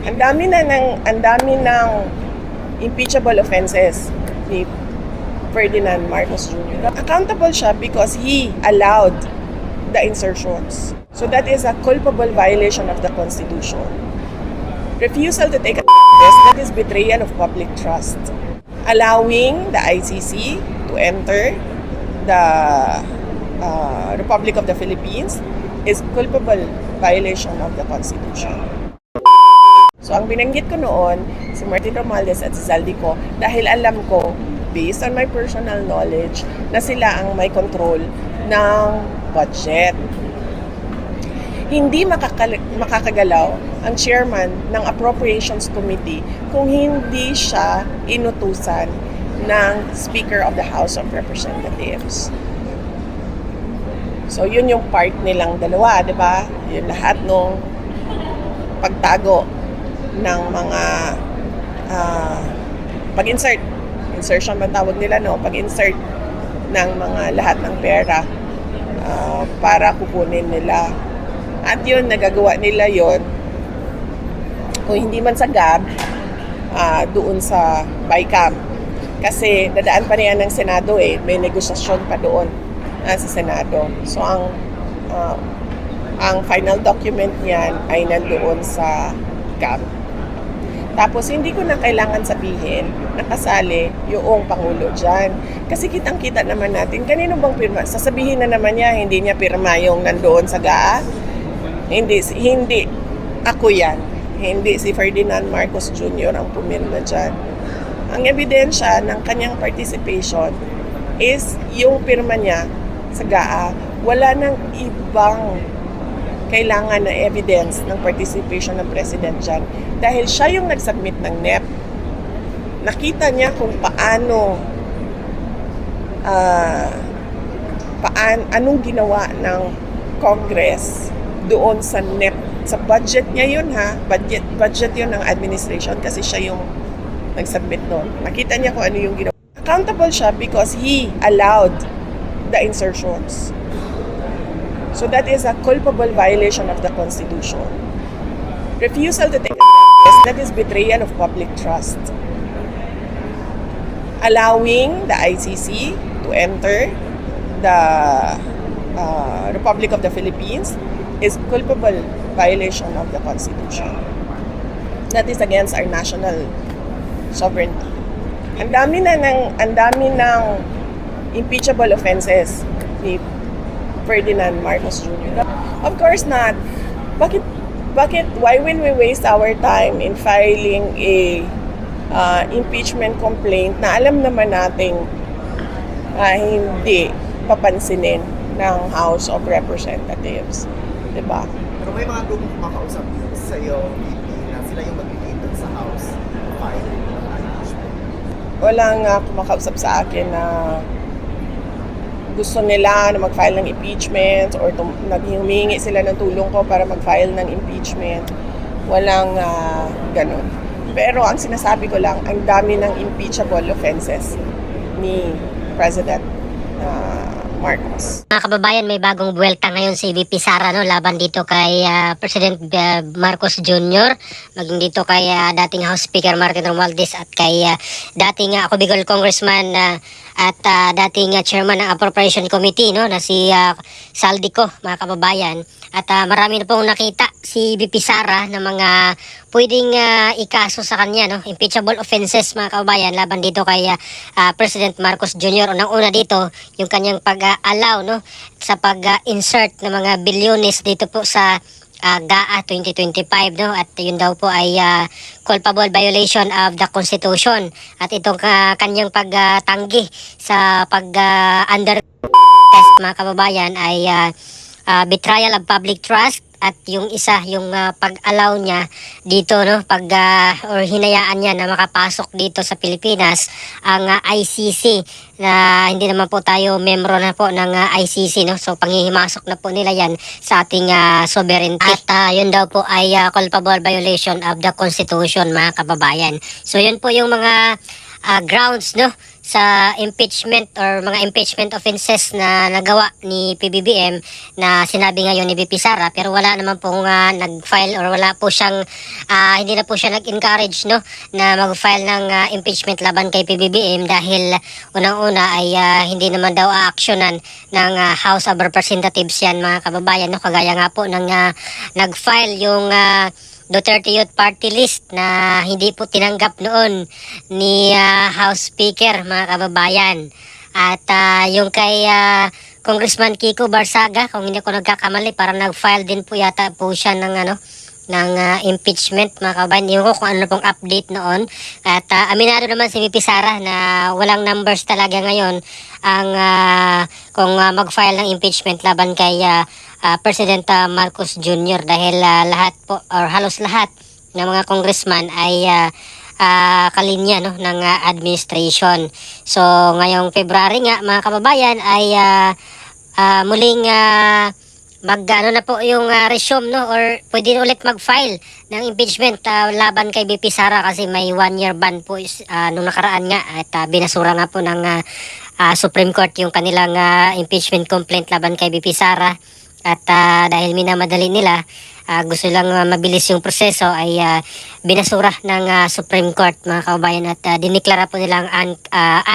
Ang dami ng impeachable offenses ni Ferdinand Marcos Jr. Accountable siya because he allowed the insertions. So that is a culpable violation of the Constitution. Refusal to take a test, that is betrayal of public trust. Allowing the ICC to enter the Republic of the Philippines is culpable violation of the Constitution. So ang binanggit ko noon, si Martin Romualdez at si Zaldico, dahil alam ko, based on my personal knowledge, na sila ang may control ng budget. Hindi makakagalaw ang chairman ng Appropriations Committee kung hindi siya inutusan ng Speaker of the House of Representatives. So yun yung part nilang dalawa, di ba? Yung lahat nung pagtago ng mga insertion ba tawag nila, no? Pag-insert ng mga lahat ng pera para kukunin nila. At yun, nagagawa nila yun kung hindi man sa GAB, doon sa BICAM. Kasi dadaan pa niya ng Senado may negosasyon pa doon sa Senado. So ang final document niyan ay nandoon sa GAB. Tapos hindi ko na kailangan sabihin na kasali yung Pangulo dyan. Kasi kitang-kita naman natin, kanino bang pirma? Sasabihin na naman niya, hindi niya pirma yung nandoon sa GAA. Hindi ako yan. Hindi si Ferdinand Marcos Jr. ang pumirma dyan. Ang ebidensya ng kanyang participation is yung pirma niya sa GAA. Wala nang ibang kailangan na evidence ng participation ng President dyan. Dahil siya yung nag-submit ng NEP. Nakita niya kung anong ginawa ng Congress doon sa NEP. Sa budget niya yun budget yun ng administration kasi siya yung nag-submit doon. Nakita niya kung ano yung ginawa. Accountable siya because he allowed the insertions. So that is a culpable violation of the Constitution. Refusal to take a test, that is betrayal of public trust. Allowing the ICC to enter the Republic of the Philippines is culpable violation of the Constitution. That is against our national sovereignty. Ang dami ng impeachable offenses ni Ferdinand Marcos Jr. Of course not. Why will we waste our time in filing a impeachment complaint na alam naman nating hindi papansinin ng House of Representatives? Diba? Pero may mga grupong kumakausap sa iyo, na sila yung mag-lead sa House file ng impeachment. Walang kumakausap sa akin na gusto nila na mag-file ng impeachment or humingi sila ng tulong ko para mag-file ng impeachment. Walang ganun. Pero ang sinasabi ko lang, ang dami ng impeachable offenses ni President Marcos. Mga kababayan, may bagong buwelta ngayon si VP Sara laban dito kay President Marcos Jr. maging dito kay dating House Speaker Martin Romualdez at kay dating ako Bicol Congressman at dating Chairman ng Appropriation Committee na si Zaldico, mga kababayan. At marami na pong nakita si VP Sara na mga pwedeng ikaso sa kanya, impeachable offenses, mga kababayan, laban dito kay President Marcos Jr. Unang-una dito, yung kanyang pag-allow sa pag-insert ng mga bilyones dito po sa GAA 2025, at yun daw po ay culpable violation of the Constitution. At itong kanyang pagtanggi sa pag-under test, mga kababayan, ay betrayal of public trust. At yung isa, yung pag-allow niya dito, or hinayaan niya na makapasok dito sa Pilipinas ang ICC, na hindi naman po tayo membro na po ng ICC, so panghihimasok na po nila yan sa ating sovereignty. At yun daw po ay culpable violation of the Constitution, mga kababayan. So yun po yung mga grounds no sa impeachment or mga impeachment offenses na nagawa ni PBBM na sinabi ngayon ni VP Sara, pero wala naman pong nag-file or wala po siyang hindi na po siya nag-encourage no na mag-file ng impeachment laban kay PBBM dahil unang-una ay hindi naman daw aaksyonan ng House of Representatives yan mga kababayan no, kagaya nga po ng nag-file yung Duterte Youth Party List na hindi po tinanggap noon ni House Speaker mga kababayan. At yung kay Congressman Kiko Barsaga, kung hindi ko nagkakamali, parang nag-file din po yata po siya ng impeachment mga kababayan. Hindi ko kung ano pong update noon. At aminado naman si VP Sara na walang numbers talaga ngayon ang kung mag-file ng impeachment laban kay President Marcos Jr. dahil lahat po or halos lahat ng mga congressman ay kalinya no ng administration. So ngayong February nga mga kababayan ay muling mag-ano na po yung resume no or pwede ulit mag-file ng impeachment laban kay VP Sara kasi may 1-year ban po nung nakaraan nga at binasura nga po ng Supreme Court yung kanilang impeachment complaint laban kay VP Sara. At dahil minamadali nila, gusto lang mabilis yung proseso ay binasura ng Supreme Court mga kababayan at diniklara po nilang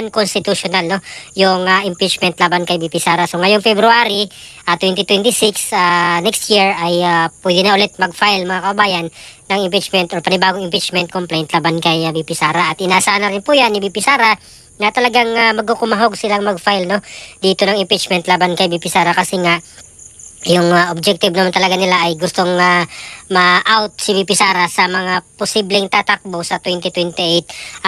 unconstitutional no, yung impeachment laban kay VP Sara. So ngayong February 2026, next year ay pwede na ulit mag-file mga kababayan ng impeachment or panibagong impeachment complaint laban kay VP Sara. At inaasahan na rin po yan ni VP Sara na talagang magkukumahog silang mag-file no, dito ng impeachment laban kay VP Sara kasi nga yung objective naman talaga nila ay gustong ma-out si VP Sara sa mga posibleng tatakbo sa 2028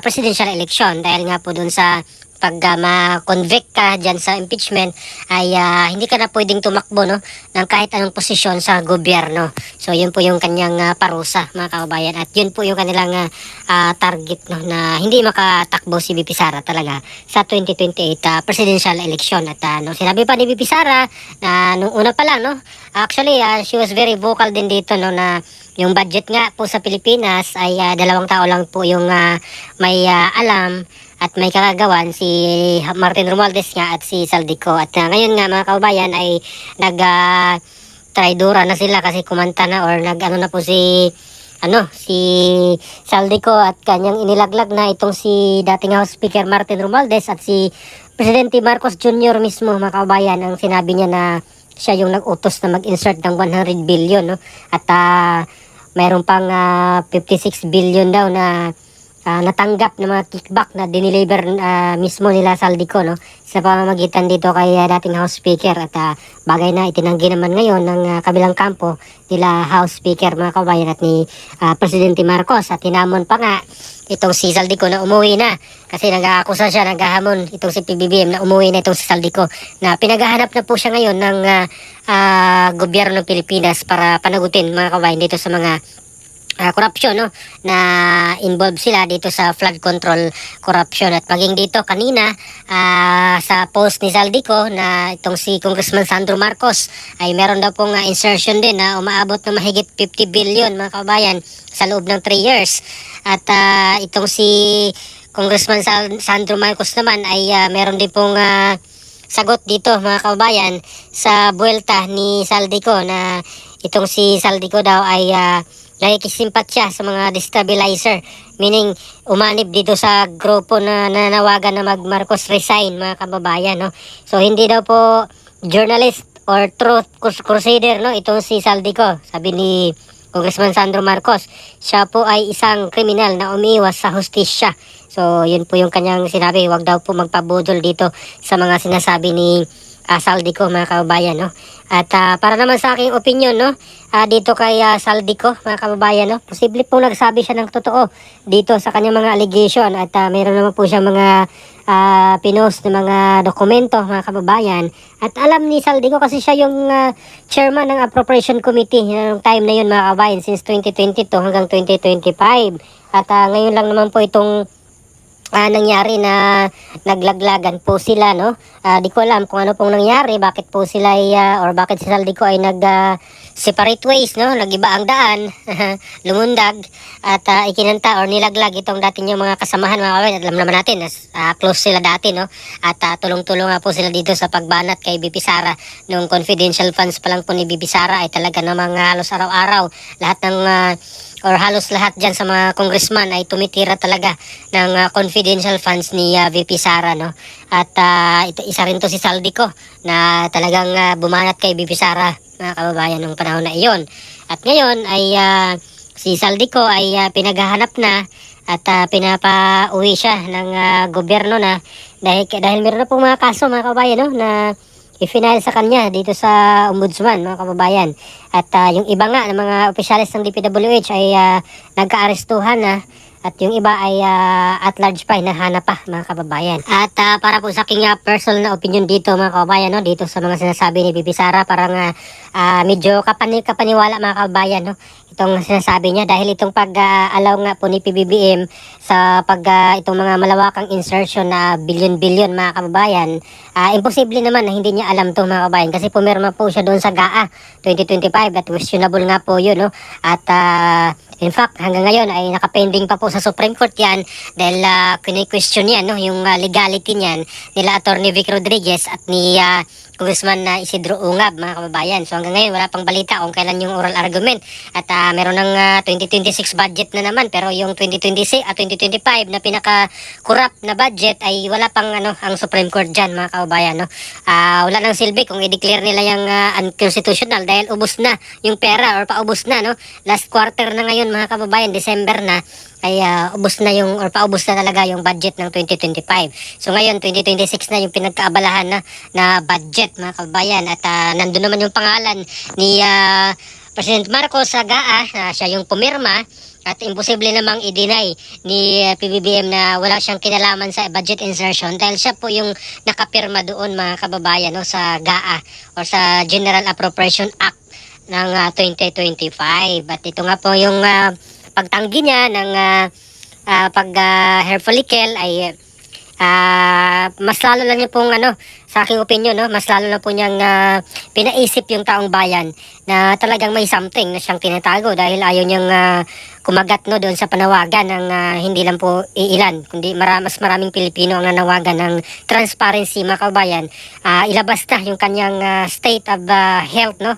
presidential election dahil nga po dun sa pag ma-convict ka dyan sa impeachment ay hindi ka na pwedeng tumakbo no, ng kahit anong posisyon sa gobyerno. So yun po yung kanyang parusa mga kababayan at yun po yung kanilang target no, na hindi makatakbo si VP Sara talaga sa 2028 presidential election. At sinabi pa ni VP Sara na nung una pa lang no, actually she was very vocal din dito no na yung budget nga po sa Pilipinas ay 2 tao lang po yung may alam at may kakagawan, si Martin Romualdez nga at si Saldico. At ngayon nga mga kababayan ay traidora na sila kasi kumanta na or na po si Saldico at kanyang inilaglag na itong si dating House Speaker Martin Romualdez at si Presidente Marcos Jr. mismo mga kababayan ang sinabi niya na siya yung nag-utos na mag-insert ng 100 billion no? At mayroon pang 56 billion daw na natanggap ng mga kickback na dineliver mismo nila Saldico no sa pamamagitan dito kay dating House Speaker at bagay na itinanggi naman ngayon ng kabilang kampo nila House Speaker mga kabayan at ni Presidente Marcos at hinamon pa nga itong si Saldico na umuwi na kasi nag-aakusa siya, naghahamon itong si PBBM na umuwi na itong si Saldico na pinaghahanap na po siya ngayon ng gobyerno ng Pilipinas para panagutin mga kabayan dito sa mga corruption no na involved sila dito sa flood control corruption. At maging dito kanina sa post ni Saldico na itong si Congressman Sandro Marcos ay meron daw pong insertion din na umaabot na mahigit 50 billion mga kabayan sa loob ng 3 years. At itong si Congressman Sandro Marcos naman ay meron din pong sagot dito mga kababayan sa buwelta ni Saldico na itong si Saldico daw ay nakikisimpatya sa mga destabilizer, meaning umanib dito sa grupo na nanawagan na mag Marcos resign mga kababayan no. So hindi daw po journalist or truth crusader no itong si Saldico, sabi ni Congressman Sandro Marcos. Siya po ay isang kriminal na umiiwas sa hustisya. So yun po yung kanyang sinabi, wag daw po magpabudol dito sa mga sinasabi ni Saldico mga kababayan no. At para naman sa aking opinion no, dito kay Saldico mga kababayan no, posible pong nagsabi siya ng totoo dito sa kanyang mga allegation at mayroon naman po siya mga pinost na mga dokumento mga kababayan. At alam ni Saldico kasi siya yung chairman ng Appropriation Committee ng time na yun mga kababayan since 2022 hanggang 2025. At ngayon lang naman po itong nangyari na naglaglagan po sila, no? Di ko alam kung ano pong nangyari, bakit po sila or bakit si Saldico ay separate ways, no? Nagiba ang daan, lumundag at ikinanta or nilaglag itong dating yung mga kasamahan, mga kabayan. Alam naman natin, close sila dati, no? At tulong-tulong nga po sila dito sa pagbanat kay BP Sara. Nung confidential funds pa lang po ni BP Sara ay talaga namang halos araw-araw lahat ng or halos lahat dyan sa mga congressman ay tumitira talaga ng confidential funds ni VP Sara, no? At ito, isa rin to si Saldico na talagang bumanat kay VP Sara, mga kababayan, nung panahon na iyon. At ngayon ay si Saldico ay pinaghahanap na at pinapauwi siya ng gobyerno na dahil meron na pong mga kaso, mga kababayan, no, na i-file sa kanya dito sa ombudsman, mga kababayan. At yung iba nga ng mga opisyalis ng DPWH ay nagka-arestuhan na at yung iba ay at large pa, hinahanap pa, mga kababayan. At para po sa aking personal na opinion dito, mga kababayan, no, dito sa mga sinasabi ni Bibi Sara, parang medyo kapaniwala, mga kababayan, no, itong sinasabi niya dahil itong pag-allow nga po ni PBBM sa itong mga malawakang insertion na billion-billion, mga kababayan, imposible naman na hindi niya alam to, mga kababayan, kasi pumirma po siya doon sa GAA 2025 at questionable nga po yun, no? At in fact, hanggang ngayon ay nakapending pa po sa Supreme Court yan dahil kini-question yan, no, yung legality niyan nila Attorney Vic Rodriguez at ni Congressman Isidro Ungab, mga kababayan. So hanggang ngayon wala pang balita kung kailan yung oral argument at meron ng 2026 budget na naman, pero yung 2026 at 2025 na pinaka-corrupt na budget ay wala pang ang Supreme Court dyan, mga kababayan, no? Wala nang silbi kung i-declare nila yung unconstitutional dahil ubos na yung pera or paubos na, no? Last quarter na ngayon, mga kababayan, December na, ay ubos na yung or paubos na talaga yung budget ng 2025. So ngayon 2026 na yung pinagkaabalahan na budget, mga kababayan, at nandun naman yung pangalan ni President Marcos sa GAA, siya yung pumirma at imposible namang i-deny ni PBBM na wala siyang kinalaman sa budget insertion dahil siya po yung nakapirma doon, mga kababayan, no, sa GAA or sa General Appropriation Act ng 2025. At ito nga po yung pagtanggi niya ng hair follicle ay mas lalo lang niya pong sa aking opinion, no, mas lalo na po niyang pinaisip yung taong bayan na talagang may something na siyang tinatago dahil ayaw niyang kumagat, no, doon sa panawagan ng hindi lang po iilan kundi mas maraming Pilipino ang nanawagan ng transparency, mga kabayan. Ilabas na yung kanyang state of health, no,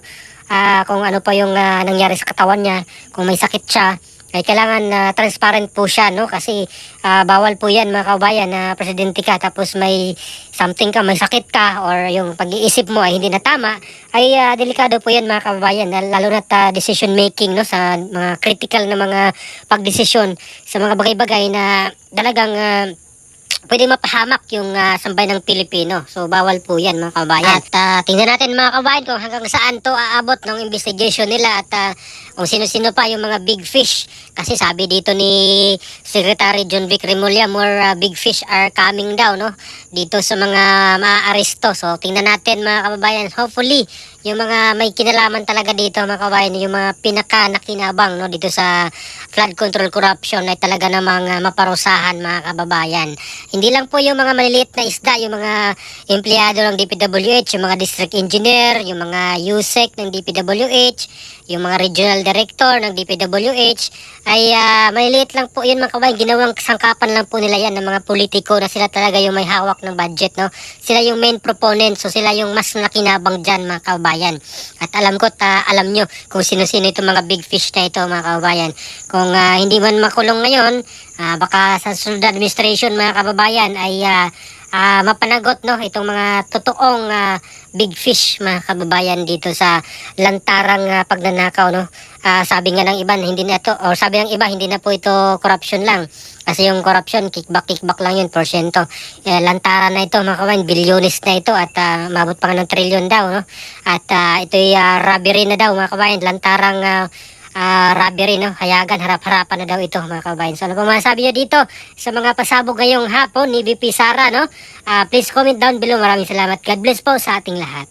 kung ano pa yung nangyari sa katawan niya, kung may sakit siya ay kailangan transparent po siya, no, kasi bawal po yan, mga kabayan, na presidente ka tapos may something ka, may sakit ka or yung pag-iisip mo ay hindi na tama, ay delikado po yan, mga kababayan, lalo na decision making, no, sa mga critical na mga pagdesisyon sa mga bagay-bagay na talagang pwede mapahamak yung sambay ng Pilipino. So bawal po yan, mga kabayan. At tingnan natin, mga kabayan, kung hanggang saan to aabot ng investigation nila at kung sino-sino pa yung mga big fish. Kasi sabi dito ni Secretary John Vic Remulla, more big fish are coming down, no, dito sa mga maaaresto. So tingnan natin, mga kababayan, hopefully yung mga may kinalaman talaga dito, mga kabayan, yung mga pinaka-nakinabang, no, dito sa flood control corruption ay talaga namang maparusahan, mga kababayan. Hindi lang po yung mga maliliit na isda, yung mga empleyado ng DPWH, yung mga district engineer, yung mga USEC ng DPWH, yung mga regional director ng DPWH, ay maliliit lang po yun, mga kabayan. Ginawang sangkapan lang po nila yan ng mga politiko na sila talaga yung may hawak ng budget, no? Sila yung main proponent, so sila yung mas nakinabang dyan, mga kabayan. At alam ko, alam nyo kung sino-sino itong mga big fish na ito, mga kabayan. Kung hindi man makulong ngayon, baka sa sunod na administration, mga kababayan, ay mapanagot, no, itong mga totoong big fish, mga kababayan, dito sa lantarang pagnanakaw, no. Sabi nga ng iba hindi na ito, or sabi ng iba hindi na po ito corruption lang, kasi yung corruption kickback lang yun, porsyento. Lantaran na ito, mga kababayan, bilyones na ito at mabot pa nga ng trilyon daw, no. At ito'y robbery na daw, mga kababayan, lantarang robbery, no, hayagan, harap-harapan na daw ito, mga kababayan. So ano pong masasabi nyo dito sa mga pasabog ngayong hapon ni VP Sara, no? Please comment down below. Maraming salamat. God bless po sa ating lahat.